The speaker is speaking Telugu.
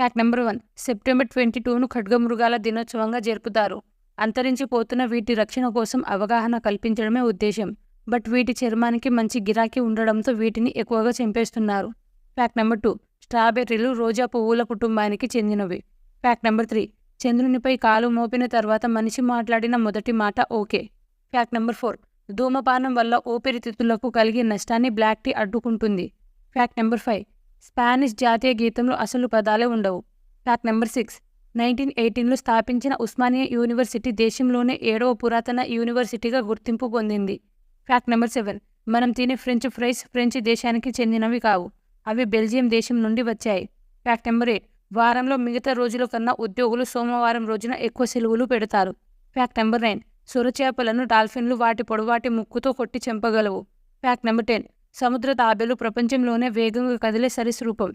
ఫ్యాక్ట్ నెంబర్ 1 సెప్టెంబర్ 22ను ఖడ్గమృగాల దినోత్సవంగా జరుపుతారు. అంతరించిపోతున్న వీటి రక్షణ కోసం అవగాహన కల్పించడమే ఉద్దేశం. బట్ వీటి చర్మానికి మంచి గిరాకీ ఉండడంతో వీటిని ఎక్కువగా చంపేస్తున్నారు. ఫ్యాక్ట్ నెంబర్ 2 స్ట్రాబెర్రీలు రోజా పువ్వుల కుటుంబానికి చెందినవి. ఫ్యాక్ట్ నెంబర్ 3 చంద్రునిపై కాలు మోపిన తర్వాత మనిషి మాట్లాడిన మొదటి మాట ఓకే. ఫ్యాక్ట్ నెంబర్ 4 ధూమపానం వల్ల ఊపిరితిత్తులకు కలిగే నష్టాన్ని బ్లాక్ టీ అడ్డుకుంటుంది. ఫ్యాక్ట్ నెంబర్ 5 స్పానిష్ జాతీయ గీతంలో అసలు పదాలే ఉండవు. ఫ్యాక్ట్ నెంబర్ 6 1918లో స్థాపించిన ఉస్మానియా యూనివర్సిటీ దేశంలోనే 7వ పురాతన యూనివర్సిటీగా గుర్తింపు పొందింది. ఫ్యాక్ట్ నెంబర్ 7 మనం తినే ఫ్రెంచ్ ఫ్రైస్ ఫ్రెంచ్ దేశానికి చెందినవి కావు, అవి బెల్జియం దేశం నుండి వచ్చాయి. ఫ్యాక్ట్ నెంబర్ 8 వారంలో మిగతా రోజుల కన్నా ఉద్యోగులు సోమవారం రోజున ఎక్కువ సెలవులు పెడతారు. ఫ్యాక్ట్ నెంబర్ 9 సొరచేపలను డాల్ఫిన్లు వాటి పొడవాటి ముక్కుతో కొట్టి చంపగలవు. ఫ్యాక్ట్ నెంబర్ 10 సముద్ర తాబేలు ప్రపంచంలోనే వేగంగా కదిలే సరీసృపం.